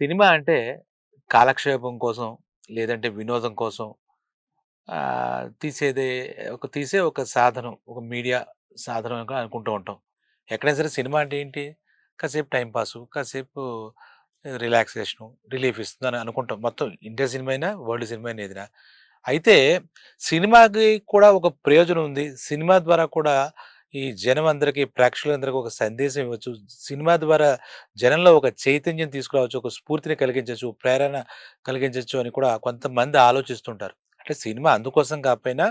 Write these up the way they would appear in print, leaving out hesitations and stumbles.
Cinema అంటే కాలక్షేపం కోసం, లేదంటే వినోదం కోసం తీసేదే తీసే ఒక సాధనం. ఒక మీడియా సాధనంగా అనుకుంటూ ఉంటాం. ఎక్కడైనా సరే సినిమా అంటే ఏంటి? కాసేపు టైమ్ పాసు, కాసేపు రిలాక్సేషను, రిలీఫ్ ఇస్తుందని అనుకుంటాం. మొత్తం ఇండియా సినిమా అయినా, వరల్డ్ సినిమా అయినా ఏదినా. అయితే సినిమాకి కూడా ఒక ప్రయోజనం ఉంది. సినిమా ద్వారా కూడా ఈ జనం అందరికి, ప్రేక్షకులందరికి ఒక సందేశం ఇవ్వచ్చు. సినిమా ద్వారా జనంలో ఒక చైతన్యం తీసుకురావచ్చు. ఒక స్ఫూర్తిని కలిగించొచ్చు. ప్రేరణ కలిగించొచ్చు అని కూడా కొంతమంది ఆలోచిస్తుంటారు. అంటే సినిమా అందుకోసం కాకపోయినా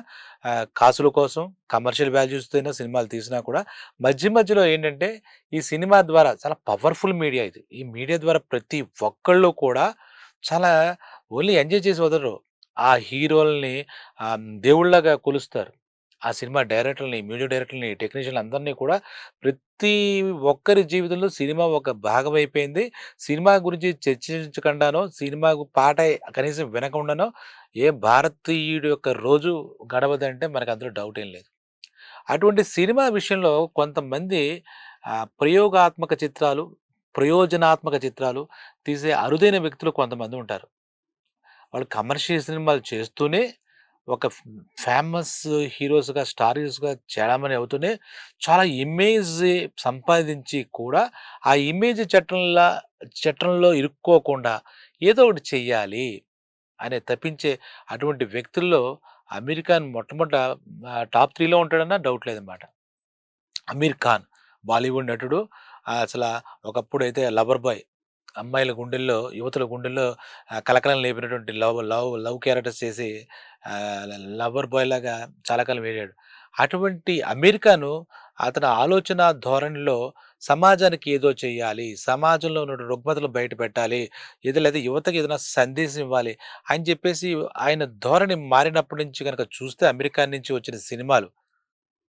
కాసుల కోసం, కమర్షియల్ వాల్యూస్‌తోనే సినిమాలు తీసినా కూడా మధ్యలో ఏంటంటే ఈ సినిమా ద్వారా చాలా పవర్‌ఫుల్ మీడియా ఇది. ఈ మీడియా ద్వారా ప్రతి ఒక్కళ్ళు కూడా చాలా ఓన్లీ ఎంజాయ్ చేసి వదలరు. ఆ హీరోలని దేవుళ్ళలాగా కొలుస్తారు. ఆ సినిమా డైరెక్టర్‌లని, మ్యూజిక్ డైరెక్టర్‌లని, టెక్నీషియన్‌లు అందరిని కూడా ప్రతి ఒక్కరి జీవితంలో సినిమా ఒక భాగమైపోయింది. సినిమా గురించి చర్చించకుండానో, సినిమాకు పాట కనీసం వినకుండానో ఏ భారతీయుడి యొక్క రోజు గడవదంటే మనకు అందులో డౌట్ ఏం లేదు. అటువంటి సినిమా విషయంలో కొంతమంది ప్రయోగాత్మక చిత్రాలు, ప్రయోజనాత్మక చిత్రాలు తీసే అరుదైన వ్యక్తులు కొంతమంది ఉంటారు. వాళ్ళు కమర్షియల్ సినిమాలు చేస్తూనే ఒక ఫేమస్ హీరోస్‌గా, స్టార్ హీరోస్‌గా చలామణి అవుతూనే చాలా ఇమేజ్ సంపాదించి కూడా ఆ ఇమేజ్ చట్రంలో ఇరుక్కోకుండా ఏదో ఒకటి చెయ్యాలి అనే తప్పించే అటువంటి వ్యక్తుల్లో అమీర్ ఖాన్ టాప్ 3లో ఉంటాడన్నా డౌట్ లేదనమాట. అమీర్ ఖాన్ బాలీవుడ్ నటుడు. అసల ఒకప్పుడైతే లవర్ బాయ్. అమ్మాయిల గుండెల్లో, యువతుల గుండెల్లో కలకలం లేపినటువంటి లవ్ క్యారెక్టర్స్ చేసి ఆహ్, లవర్ బాయ్‌లాగా చాలా కాలం వేడాడు. అటువంటి అమీర్ ఖాను అతని ఆలోచన ధోరణిలో సమాజానికి ఏదో చేయాలి, సమాజంలో ఉన్న రుగ్మతలు బయట పెట్టాలి, లేదా యువతకి ఏదైనా సందేశం ఇవ్వాలి అని చెప్పేసి ఆయన ధోరణి మారినప్పటి నుంచి గనక చూస్తే అమీర్ ఖాన్ నుంచి వచ్చిన సినిమాలు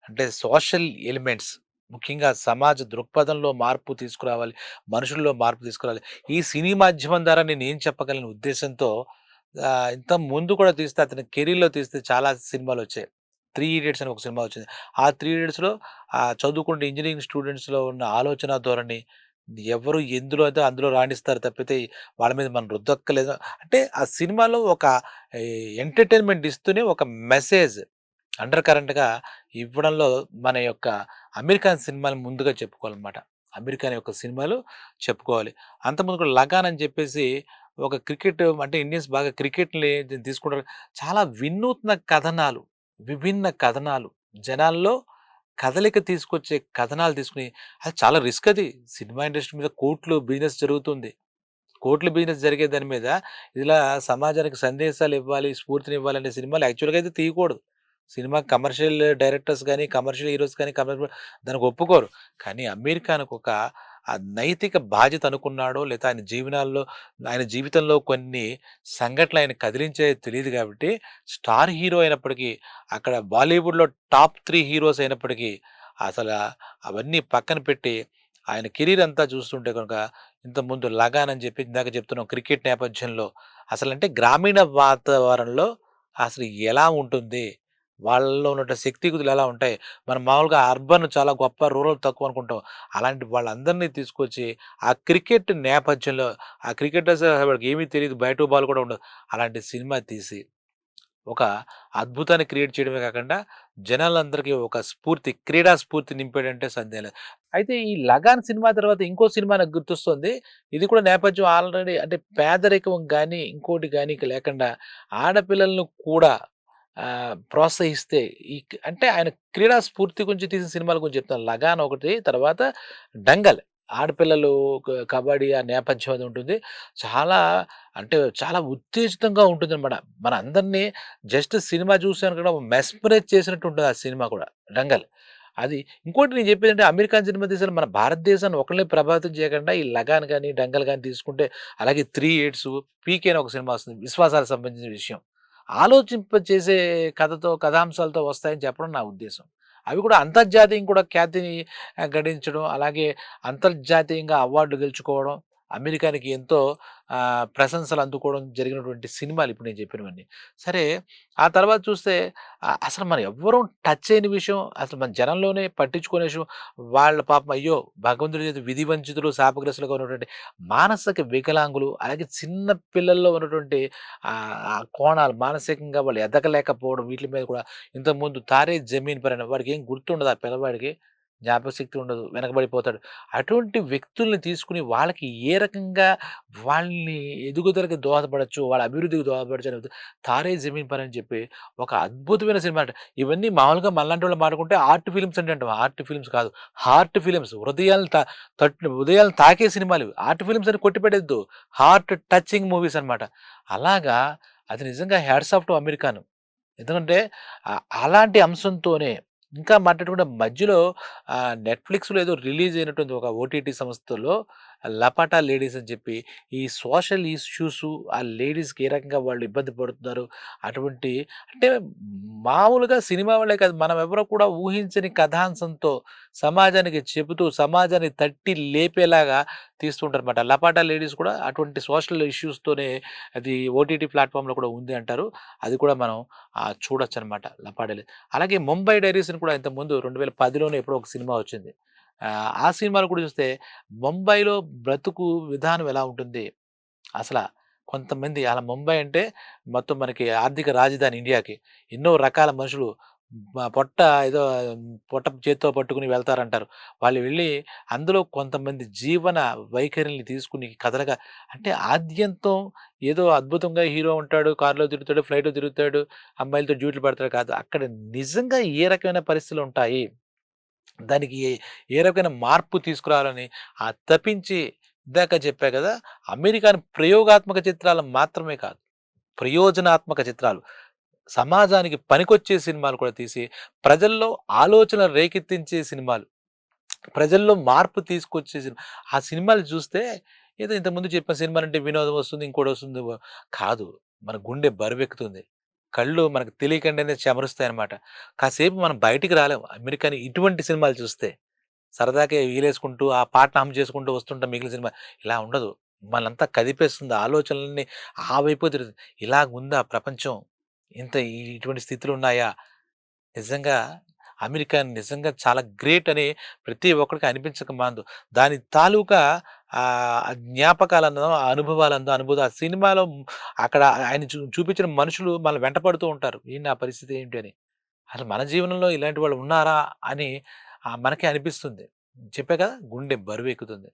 అంటే సోషల్ ఎలిమెంట్స్ ముఖ్యంగా సమాజ దృక్పథంలో మార్పు తీసుకురావాలి. మనుషుల్లో మార్పు తీసుకురావాలి. ఈ సినీ మాధ్యమం ద్వారా నేనేం చెప్పగలను ఉద్దేశంతో ఇంతకు ముందు కూడా తీస్తే అతని కెరీర్‌లో తీస్తే చాలా సినిమాలొచ్చాయి. 'త్రీ ఇడియట్స్' అని ఒక సినిమా వచ్చింది. ఆ 'త్రీ ఇడియట్స్‌లో' చదువుకుంటే ఇంజినీరింగ్ స్టూడెంట్స్‌లో ఉన్న ఆలోచన ధోరణి ఎవరు ఎందులో అయితే అందులో రాణిస్తారు తప్పితే వాళ్ళ మీద మనం రుద్దక్కలేదు. అంటే ఆ సినిమాలో ఒక ఎంటర్‌టైన్‌మెంట్ ఇస్తూనే ఒక మెసేజ్ అండర్ కరెంట్‌గా ఇవ్వడంలో మన యొక్క 'అమీర్ ఖాన్' సినిమాలు ముందుగా చెప్పుకోవాలనమాట. 'అమీర్ ఖాన్' యొక్క సినిమాలు చెప్పుకోవాలి. అంతకుముందు కూడా 'లగాన్' అని చెప్పేసి ఒక క్రికెట్ అంటే ఇండియన్స్ బాగా క్రికెట్‌ని తీసుకుంటారు. చాలా వినూత్న కథనాలు, విభిన్న కథనాలు, జనాల్లో కదలిక తీసుకొచ్చే కథనాలు తీసుకొని అది చాలా రిస్క్ అది. సినిమా ఇండస్ట్రీ మీద కోట్లు బిజినెస్ జరుగుతుంది. కోట్ల బిజినెస్ జరిగే దాని మీద ఇలా సమాజానికి సందేశాలివ్వాలి, స్ఫూర్తినివ్వాలనే సినిమాలు యాక్చువల్‌గా అయితే తీయకూడదు. సినిమా కమర్షియల్ డైరెక్టర్స్ గాని, కమర్షియల్ హీరోస్ గాని దానికి ఒప్పుకోరు. కానీ 'అమీర్ ఖాన్‌కొక నైతిక బాధ్యత అనుకున్నాడో, లేతే ఆయన జీవితంలో కొన్ని సంఘటనలు ఆయన కదిలించాయో తెలీదు గాబట్టి, స్టార్ హీరో అయినప్పటికీ, అక్కడ బాలీవుడ్‌లో టాప్ 3 హీరోస్ అయినప్పటికీ, అసల అవన్నీ పక్కన పెట్టి, ఆయన కెరీర్ అంతా చూస్తుంటే గనుక ఇంతకుముందు 'లగాన్' అని చెప్పి ఇందాక చెప్తున్నాం క్రికెట్ నేపథ్యంలో అసలంటే గ్రామీణ వాతావరణంలో అసలు ఎలా ఉంటుంది? వాళ్ళలో ఉన్నటువంటి శక్తియుక్తులు ఎలా ఉంటాయి? మనం మామూలుగా అర్బన్ చాలా గొప్ప, రూరల్ తక్కువ అనుకుంటాం. అలాంటి వాళ్ళందరినీ తీసుకొచ్చి ఆ క్రికెట్ నేపథ్యంలో ఆ క్రికెటర్స్ వాళ్ళకి ఏమీ తెలీదు. బ్యాటు, బాల్ కూడా ఉండదు. అలాంటి సినిమా తీసి ఒక అద్భుతాన్ని క్రియేట్ చేయడమే కాకుండా జనాలందరికీ ఒక క్రీడా స్ఫూర్తి నింపాడంటే సందేహం లేదు. అయితే ఈ 'లగాన్' సినిమా తర్వాత ఇంకో సినిమా నాకు గుర్తొస్తుంది. ఇది కూడా నేపథ్యం ఆల్రెడీ అంటే పేదరికం గాని, ఇంకోటి గాని లేకుండా ఆడపిల్లలను కూడా ప్రోత్సహిస్తే అంటే ఆయన క్రీడా స్ఫూర్తి గురించి తీసిన సినిమాల గురించి చెప్తాను. 'లగాన్' ఒకటి తర్వాత 'డంగల్' ఆడపిల్లలు కబడ్డీ ఆ నేపథ్యం అది ఉంటుంది. చాలా చాలా ఉత్తేజితంగా ఉంటుందనమాట. మనందరిని జస్ట్ సినిమా చూసాను కూడా మెస్మరైజ్ చేసినట్టు ఉంటది ఆ సినిమా కూడా 'డంగల్.' అది ఇంకోటి నేను చెప్పేదేంటంటే 'అమీర్ ఖాన్' సినిమా తీసిన మన భారతదేశాన్ని ఒకళ్ళనే ప్రభావితం చేయకుండా ఈ 'లగాన్' గాని, 'డంగల్' గాని తీసుకుంటే అలాగే 'త్రీ ఇడియట్స్', 'పీకే' అని ఒక సినిమా వస్తుంది. విశ్వాసాలకు సంబంధించిన విషయం. ఆలోచింపచేసే కథాంశాలతో వస్తాయని చెప్పడం నా ఉద్దేశం. అవి కూడా అంతర్జాతీయంగా కూడా ఖ్యాతిని గడించడం, అలాగే అంతర్జాతీయంగా అవార్డులు గెలుచుకోవడం, అమెరికానికి ఎంతో ప్రశంసలు అందుకోవడం జరిగినటువంటి సినిమాలు ఇప్పుడు నేను చెప్పినవన్నీ. సరే ఆ తర్వాత చూస్తే అసలు మనం ఎవ్వరం టచ్ చేయని విషయం, అసలు మన జనంలోనే పట్టించుకునే విషయం, వాళ్ళ పాపం అయ్యో! భగవంతుడి చేత విధి వంచితులు, శాపగ్రస్తులుగా ఉన్నటువంటి మానసిక వికలాంగులు, అలాగే చిన్న పిల్లల్లో ఉన్నటువంటి ఆ కోణాలు మానసికంగా వాళ్ళు ఎదగలేకపోవడం వీట్లి మీద కూడా ఇంతకుముందు 'తారే జమీన్ పర్' అని వాడికేం గుర్తుండదు ఆ పిల్లవాడికి. జ్ఞాపకశక్తి ఉండదు. వెనకబడిపోతాడు. అటువంటి వ్యక్తుల్ని తీసుకొని వాళ్ళకి ఏ రకంగా వాళ్ళని ఎదుగుదలకి దోహదపడొచ్చు, వాళ్ళ అభివృద్ధికి దోహదపడొచ్చు అనేది 'తారే జమీన్ పర్' అని చెప్పి ఒక అద్భుతమైన సినిమా అంట. ఇవన్నీ మామూలుగా మనలాంటోళ్ళు మాట్లాడుకుంటే ఆర్ట్ ఫిల్మ్స్ అంటే అంటాం. ఆర్ట్ ఫిల్మ్స్ కాదు. హార్ట్ ఫిల్మ్స్ హృదయాలను తాకే సినిమాలు ఇవి. ఆర్ట్ ఫిల్మ్స్ అని కొట్టిపడేయొద్దు. హార్ట్ టచింగ్ మూవీస్ అన్నమాట. అలాగా అది నిజంగా హ్యాట్స్ ఆఫ్ టు అమెరికాను. ఎందుకంటే అలాంటి అంశంతోనే ఇంకా మాట్లాడుకుంటే మధ్యలో నెట్‌ఫ్లిక్స్‌లో ఏదో రిలీజ్ అయినటువంటి ఒక ఓటీటీ సంస్థలో 'లపాటా లేడీస్' అని చెప్పి ఈ సోషల్ ఇష్యూసు ఆ లేడీస్‌కి ఏ రకంగా వాళ్ళు ఇబ్బంది పడుతున్నారు. అటువంటి అంటే మామూలుగా సినిమా వాళ్ళే కాదు మనం ఎవరు కూడా ఊహించని కథాంశంతో సమాజానికి చెబుతూ సమాజాన్ని తట్టి లేపేలాగా తీస్తుంటారన్నమాట. 'లపాటా లేడీస్' కూడా అటువంటి సోషల్ ఇష్యూస్‌తోనే అది ఓటీటీ ప్లాట్‌ఫార్మ్‌లో కూడా ఉంది అంటారు. అది కూడా మనం చూడొచ్చనమాట 'లపాటా'. అలాగే 'ముంబై డైరీస్' అని కూడా ఇంతకుముందు 2010లోనే ఎప్పుడో ఒక సినిమా వచ్చింది. ఆ సినిమాలో కూడా చూస్తే ముంబైలో బ్రతుకు విధానం ఎలా ఉంటుంది? అసల కొంతమంది అలా ముంబై అంటే మొత్తం మనకి ఆర్థిక రాజధాని ఇండియాకి. ఎన్నో రకాల మనుషులు పొట్ట ఏదో పొట్ట చేత్తో పట్టుకొని వెళ్తారంటారు. వాళ్ళు వెళ్ళి అందులో కొంతమంది జీవన వైఖరిని తీసుకొని కథలుగా అంటే ఆద్యంతం ఏదో అద్భుతంగా హీరో ఉంటాడు. కార్‌లో తిరుగుతాడు, ఫ్లైట్‌లో తిరుగుతాడు, అమ్మాయిలతో డ్యూటీలు పడతాడు కాదు. అక్కడ నిజంగా ఏ రకమైన పరిస్థితులుంటాయి? దానికి ఏ రకమైన మార్పు తీసుకురావాలని తప్పించి ఇందాక చెప్పా గదా! అమెరికాను ప్రయోగాత్మక చిత్రాలు మాత్రమే కాదు. ప్రయోజనాత్మక చిత్రాలు. సమాజానికి పనికొచ్చే సినిమాలు కూడా తీసి, ప్రజల్లో ఆలోచన రేకెత్తించే సినిమాలు, ప్రజల్లో మార్పు తీసుకొచ్చే ఆ సినిమాలు చూస్తే ఏదో ఇంతకుముందు చెప్పిన సినిమాలంటే వినోదం వస్తుంది, ఇంకోటొస్తుంది కాదు. మన గుండె బరువెక్కుతుంది. కళ్ళు మనకు తెలియకుండానే చెమరుస్తాయన్నమాట. కాసేపు మనం బయటికి రాలేం. అమెరికాని ఇటువంటి సినిమాలు చూస్తే. సరదాకే ఈలేసుకుంటూ, ఆ పాటను హమ్ చేసుకుంటూ వస్తుంటాం మిగిలిన సినిమా. ఇలా ఉండదు. మనంతా కదిపేస్తుంది. ఆలోచనలన్నీ ఆ వైపు తిరుగుతుంది. ఇలాగుందా ప్రపంచం? ఇటువంటి స్థితులున్నాయా? నిజంగా అమెరికా నిజంగా చాలా గ్రేట్ అని ప్రతి ఒక్కడికి అనిపించక మానదు. దాని తాలూకా జ్ఞాపకాలనో, ఆ అనుభవాలనో ఆ సినిమాలో అక్కడ ఆయన చూపించిన మనుషులు మనల్ని వెంటపడుతూ ఉంటారు. ఏంటి నా పరిస్థితి ఏంటి అని. అసలు మన జీవనంలో ఇలాంటి వాళ్ళు ఉన్నారా? అని మనకే అనిపిస్తుంది. చెప్పా కదా! గుండె బరువెక్కుతుంది.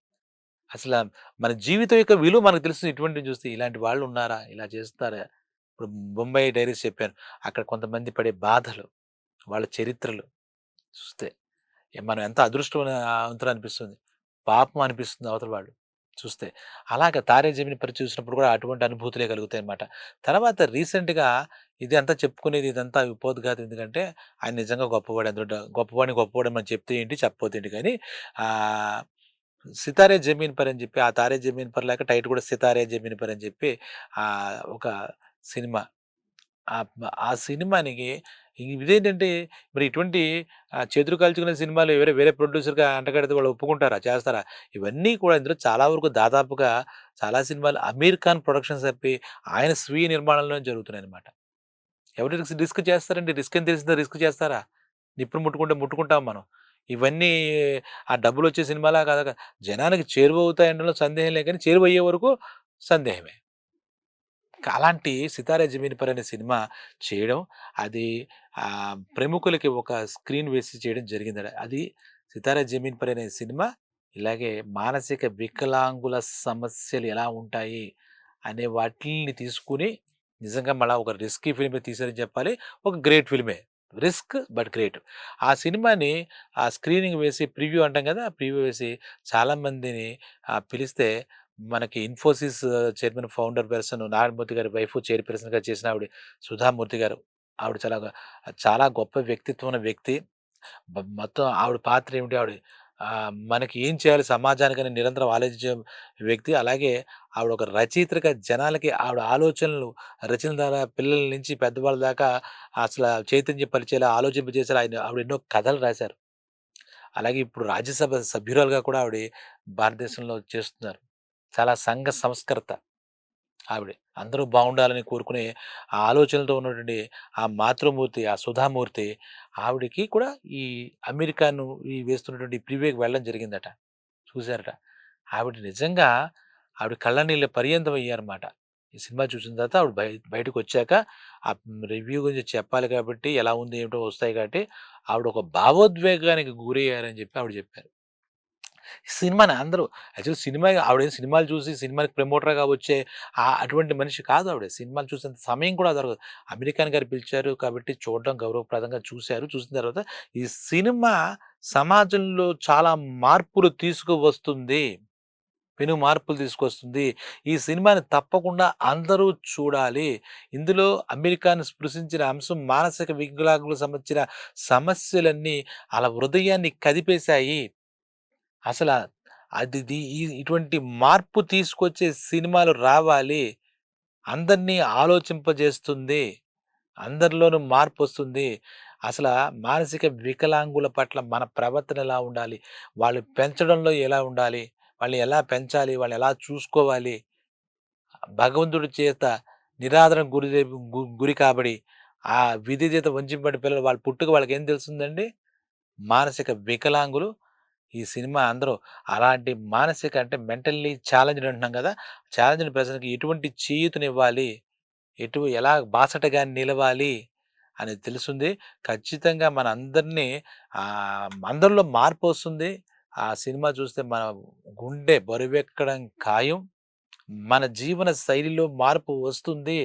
అసల మన జీవితం యొక్క విలువ మనకు తెలుస్తుంది ఇటువంటివి చూస్తే. ఇలాంటి వాళ్ళు ఉన్నారా? ఇలా చేస్తారా? ఇప్పుడు 'బొంబాయి డైరీస్' చెప్పాను. అక్కడ కొంతమంది పడే బాధలు, వాళ్ళ చరిత్రలు చూస్తే మనం ఎంత అదృష్టవంతులు అనిపిస్తుంది. పాపం అనిపిస్తుంది అవతల వాళ్ళు చూస్తే. అలాగా 'తారే జమీన్ పర్' చూసినప్పుడు కూడా అటువంటి అనుభూతులే కలుగుతాయన్నమాట. తర్వాత రీసెంట్‌గా ఇదంతా చెప్పుకునేది ఇదంతా పోదు కాదు. ఎందుకంటే ఆయన నిజంగా గొప్పవాడు. అందులో గొప్పవాడిని మనం చెప్తే ఏంటి చెప్పకపోతే ఏంటి కానీ ఆహ్, 'సితారే జమీన్ పర్' అని చెప్పి ఆ 'తారే జమీన్ పర్' లాగా టైటిల్ కూడా 'సితారే జమీన్ పర్' అని చెప్పి ఒక సినిమా. ఆ సినిమానికి ఇదేంటంటే మరి ఇటువంటి చేతులు కాల్చుకునే సినిమాలు వేరే వేరే ప్రొడ్యూసర్‌గా అంటగడితే వాళ్ళు ఒప్పుకుంటారా? చేస్తారా? ఇవన్నీ కూడా ఇందులో చాలా వరకు దాదాపుగా చాలా సినిమాలు అమీర్ ఖాన్ ప్రొడక్షన్స్ చెప్పి ఆయన స్వీయ నిర్మాణంలోనే జరుగుతున్నాయన్నమాట. ఎవరు రిస్క్ చేస్తారండి? రిస్క్ అని తెలిసిందా రిస్క్ చేస్తారా? నిప్పులు ముట్టుకుంటే ముట్టుకుంటాం మనం. ఇవన్నీ ఆ డబ్బులొచ్చే సినిమాలా కాదా జనానికి చేరువవుతాయనడంలో సందేహం లేదు కానీ చేరువయ్యే వరకు సందేహమే. అలాంటి 'సితారే జమీన్ పర్' అనే సినిమా చేయడం, అది ప్రముఖులకి ఒక స్క్రీన్ వేసి చేయడం జరిగిందట. అది 'సితారే జమీన్ పర్' అనే సినిమా ఇలాగే మానసిక వికలాంగుల సమస్యలు ఎలా ఉంటాయి అనే వాటిల్ని తీసుకొని నిజంగా మళ్ళా ఒక రిస్కీ ఫిల్మే తీశారని చెప్పాలి. ఒక గ్రేట్ ఫిల్మే. Risk but great. ఆ సినిమాని స్క్రీనింగ్ వేసి ప్రివ్యూ అంటాం కదా! ప్రివ్యూ వేసి చాలామందిని పిలిస్తే మనకి Infosys chairman, founder person Narayana Murthy గారి వైఫ్ చైర్‌పర్సన్‌గా చేసిన ఆవిడ సుధామూర్తి గారు. ఆవిడ చాలా గొప్ప వ్యక్తిత్వం ఉన్న వ్యక్తి. మొత్తం ఆవిడ పాత్ర ఏమిటి? మనకి ఏం చేయాలి సమాజానికని నిరంతరం ఆలోచించే వ్యక్తి. అలాగే ఆవిడ ఒక రచయిత్రిగా జనాలకి ఆవిడ ఆలోచనలు రచనల ద్వారా పిల్లల నుంచి పెద్దవాళ్ళ దాకా చైతన్యపరిచేలా, ఆలోచింపజేసేలా ఆవిడ ఎన్నో కథలు రాశారు. అలాగే ఇప్పుడు రాజ్యసభ సభ్యురాలుగా కూడా ఆవిడ భారతదేశంలో చేస్తున్నారు. చాలా సంఘ సంస్కర్త ఆవిడ. అందరూ బాగుండాలని కోరుకునే ఆ ఆలోచనలతో ఉన్నటువంటి ఆ మాతృమూర్తి, ఆ సుధామూర్తి ఆవిడకి కూడా ఈ అమెరికాను ఈ వేస్తున్నటువంటి ప్రీవేకి వెళ్ళడం జరిగిందట. చూసారట. ఆవిడ నిజంగా ఆవిడ కళ్ళనీళ్ళ పర్యంతం అయ్యారన్నమాట. ఈ సినిమా చూసిన తర్వాత ఆవిడ బయటకొచ్చాక రివ్యూ గురించి చెప్పాలి కాబట్టి ఎలా ఉంది ఏమిటో వస్తాయి కాబట్టి ఆవిడ ఒక భావోద్వేగానికి గురయ్యారని చెప్పి ఆవిడ చెప్పారు. సినిమాని అందరూ యాక్చువల్లీ సినిమా ఆవిడేం సినిమాలు చూసి సినిమాకి ప్రమోటర్‌గా వచ్చే అటువంటి మనిషి కాదు ఆవిడ. సినిమాలు చూసేంత సమయం కూడా దొరకదు. అమెరికాన్ గారు పిలిచారు కాబట్టి చూడడం గౌరవప్రదంగా చూసారు. చూసిన తర్వాత ఈ సినిమా సమాజంలో చాలా మార్పులు తీసుకువస్తుంది. పెను మార్పులు తీసుకొస్తుంది. ఈ సినిమాని తప్పకుండా అందరూ చూడాలి. ఇందులో అమెరికాను స్పృశించిన అంశం మానసిక వికలాంగులకు సంబంధించిన సమస్యలన్నీ ఆళ్ళ హృదయాన్ని కదిపేశాయి. అసల అది ఇటువంటి మార్పు తీసుకొచ్చే సినిమాలు రావాలి. అందరిని ఆలోచింపజేస్తుంది. అందరిలోనూ మార్పొస్తుంది. అసల మానసిక వికలాంగుల పట్ల మన ప్రవర్తన ఎలా ఉండాలి? వాళ్ళు పెంచడంలో ఎలా ఉండాలి? వాళ్ళని ఎలా పెంచాలి? వాళ్ళని ఎలా చూసుకోవాలి? భగవంతుడి చేత నిరాదరణకు గురి కాబడి, ఆ విధి చేత వంచింపబడిన పిల్లలు వాళ్ళ పుట్టుక వాళ్ళకేం తెలుస్తుందండి? మానసిక వికలాంగులు. ఈ సినిమా అందరూ అలాంటి మానసిక అంటే మెంటల్లీ ఛాలెంజ్డ్ అంటున్నాం గదా! ఛాలెంజ్డ్ పర్సన్‌కి ఎటువంటి చేయూతనివ్వాలి? ఎలా బాసటగా నిలవాలి అనేది తెలుస్తుంది. ఖచ్చితంగా మనందరినీ అందరిలో మార్పొస్తుంది. ఆ సినిమా చూస్తే మన గుండె బరువెక్కడం ఖాయం. మన జీవన శైలిలో మార్పు వస్తుంది.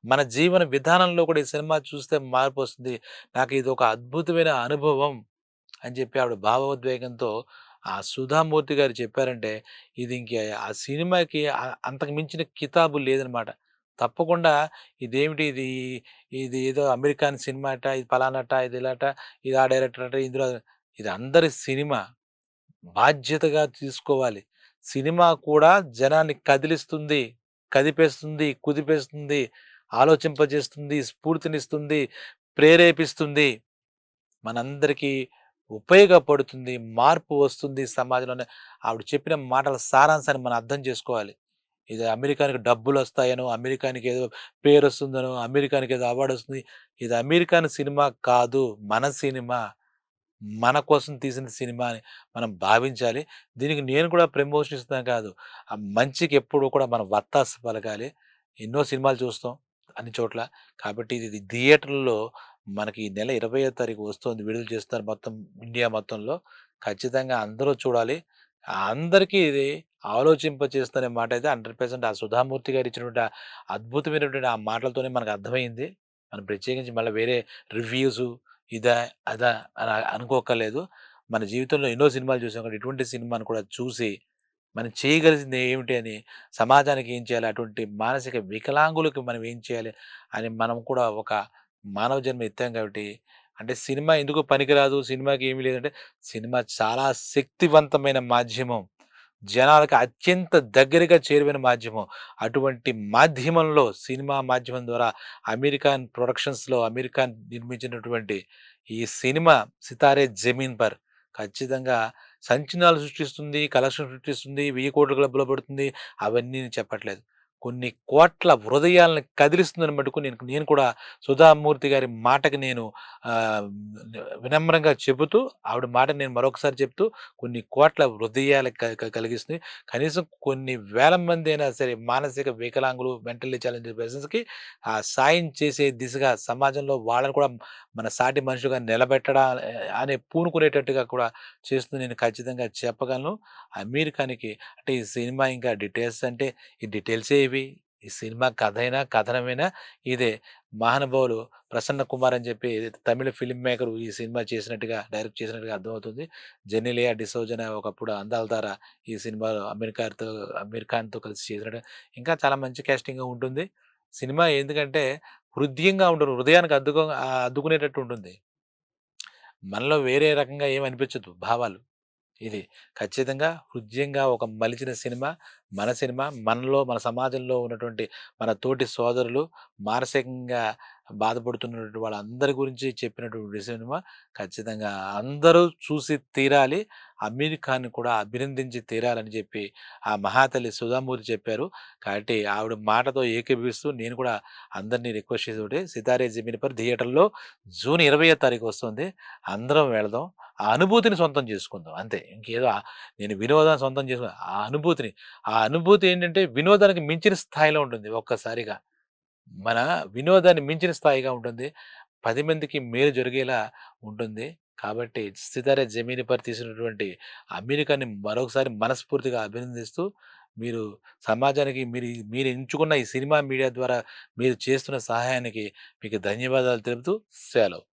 మన జీవన విధానంలో కూడా ఈ సినిమా చూస్తే మార్పొస్తుంది. నాకిదొక అద్భుతమైన అనుభవం అని చెప్పి ఆవిడ భావోద్వేగంతో ఆ సుధామూర్తి గారు చెప్పారంటే, ఇది ఇంక ఆ సినిమాకి అంతకు మించిన కితాబు లేదనమాట. తప్పకుండా ఇదేమిటి ఇది, ఇది ఏదో అమెరికన్ సినిమా అట, ఇది పలానాట, ఇది ఇలాట, ఇది ఆ డైరెక్టర్ అట, ఇందులో ఇది అందరి సినిమా. బాధ్యతగా తీసుకోవాలి. సినిమా కూడా జనాన్ని కదిలిస్తుంది, కదిపేస్తుంది, కుదిపేస్తుంది, ఆలోచింపజేస్తుంది, స్ఫూర్తినిస్తుంది, ప్రేరేపిస్తుంది. మనందరికీ ఉపయోగపడుతుంది. మార్పు వస్తుంది సమాజంలోనే. ఆవిడ చెప్పిన మాటల సారాంశాన్ని మనం అర్థం చేసుకోవాలి. ఇది అమెరికానికి డబ్బులొస్తాయనో, అమెరికానికి ఏదో పేరొస్తుందనో, అమెరికానికి ఏదో అవార్డొస్తుంది. ఇది అమెరికన్ సినిమా కాదు. మన సినిమా. మన కోసం తీసిన సినిమా అని మనం భావించాలి. దీనికి నేను కూడా ప్రమోషన్ ఇస్తున్నాను కాదు. ఆ మంచికి ఎప్పుడు కూడా మనం వత్తాసు పలకాలి. ఎన్నో సినిమాలు చూస్తాం అన్ని చోట్ల. కాబట్టి ఇది థియేటర్‌లో మనకి ఈ నెల 20వ తారీఖు వస్తోంది. విడుదల చేస్తున్నారు మొత్తం ఇండియా మొత్తంలో. ఖచ్చితంగా అందరూ చూడాలి. అందరికీ ఇది ఆలోచింపచేస్తున్న మాటైతే 100% ఆ సుధామూర్తి గారు ఇచ్చినటువంటి అద్భుతమైనటువంటి ఆ మాటలతోనే మనకు అర్థమైంది. మనం ప్రత్యేకించి మళ్ళా వేరే రివ్యూసు ఇదా, అదా అని అనుకోక్కర్లేదు. మన జీవితంలో ఎన్నో సినిమాలు చూసాం కాబట్టి ఇటువంటి సినిమాను కూడా చూసి, మనం చేయగలిసింది ఏమిటి అని, సమాజానికి ఏం చేయాలి, అటువంటి మానసిక వికలాంగులకు మనం ఏం చేయాలి అని మనం కూడా ఒక మానవ జన్మ ఎత్తాం కాబట్టి, అంటే సినిమా ఎందుకు పనికిరాదు, సినిమాకి ఏమి లేదంటే, సినిమా చాలా శక్తివంతమైన మాధ్యమం. జనాలకు అత్యంత దగ్గరగా చేరువైన మాధ్యమం. అటువంటి మాధ్యమంలో సినిమా మాధ్యమం ద్వారా అమెరికన్ ప్రొడక్షన్స్‌లో అమెరికన్ నిర్మించినటువంటి ఈ సినిమా 'సితారే జమీన్ పర్' ఖచ్చితంగా సంచలనాలు సృష్టిస్తుంది, కలెక్షన్ సృష్టిస్తుంది, 1000,00,00,000 క్లబ్‌లో పడుతుంది. అవన్నీ నేను చెప్పట్లేదు. కొన్ని కోట్ల హృదయాలను కదిలిస్తుందని మటుకు నేను నేను కూడా సుధామూర్తి గారి మాటకి నేను ఆహ్, వినమ్రంగా చెబుతూ, ఆవిడ మాటని నేను మరొకసారి చెప్తూ కొన్ని కోట్ల హృదయాలకు కలిగిస్తుంది. కనీసం కొన్ని వేల మందైనా సరే మానసిక వికలాంగులు, మెంటల్లీ ఛాలెంజ్డ్ పర్సన్స్‌కి సాయం చేసే దిశగా సమాజంలో వాళ్ళని కూడా మన సాటి మనుషులుగా నిలబెట్టడా అనే పూనుకునేటట్టుగా కూడా చేస్తుంది నేను ఖచ్చితంగా చెప్పగలను. అమీర్ ఖాన్‌కి అంటే ఈ సినిమా ఇంకా డీటెయిల్స్ అంటే ఈ డీటెయిల్సే ఇవి. ఈ సినిమా కథైనా, కథనమైనా ఇదే. మహానుభావులు ప్రసన్న కుమార్ అని చెప్పి తమిళ్ ఫిల్మ్ మేకరు ఈ సినిమా చేసినట్టుగా, డైరెక్ట్ చేసినట్టుగా అర్థమవుతుంది. జెనీలియా డిసోజా అనే ఒకప్పుడు అందాల తార ఈ సినిమాలో అమీర్ ఖాన్‌తో కలిసి చేసినట్టు ఇంకా చాలా మంచి కాస్టింగ్ ఉంటుంది. సినిమా ఎందుకంటే హృద్యంగా ఉంటుంది. హృదయానికి అద్దుకునేటట్టు ఉంటుంది. మనలో వేరే రకంగా ఏమి అనిపించదు భావాలు. ఇది. ఖచ్చితంగా హృద్యంగా ఒక మలిచిన సినిమా, మనలో మన సమాజంలో ఉన్నటువంటి మన తోటి సోదరులు, మానసికంగా బాధపడుతున్నటువంటి వాళ్ళందరి గురించి చెప్పినటువంటి సినిమా. ఖచ్చితంగా అందరూ చూసి తీరాలి. అమీర్ ఖాన్‌ని కూడా అభినందించి తీరాలని చెప్పి ఆ మహాతల్లి సుధామూర్తి చెప్పారు. కాబట్టి ఆవిడ మాటతో ఏకీభవిస్తూ నేను కూడా అందరిని రిక్వెస్ట్ చేసేది ఒకటే 'సితారే జమీన్ పర్' థియేటర్‌లో జూన్ 20వ తారీఖు వస్తుంది. అందరం వెళదాం. ఆ అనుభూతిని సొంతం చేసుకుందాం అంతే. ఇంకేదో నేను వినోదాన్ని సొంతం చేసుకున్నా. ఆ అనుభూతిని, ఆ అనుభూతి ఏంటంటే వినోదానికి మించిన స్థాయిలో ఉంటుంది ఒక్కసారిగా. మన వినోదాన్ని మించిన స్థాయిగా ఉంటుంది. 10 మందికి మేలు జరిగేలా ఉంటుంది. కాబట్టి 'సితారే జమీన్ పర్' తీసినటువంటి 'అమీర్ ఖాన్‌ని' మరొకసారి మనస్ఫూర్తిగా అభినందిస్తూ, మీరు సమాజానికి మీరు ఎంచుకున్న ఈ సినిమా మీడియా ద్వారా మీరు చేస్తున్న సహాయానికి మీకు ధన్యవాదాలు తెలుపుతూ సెలవు.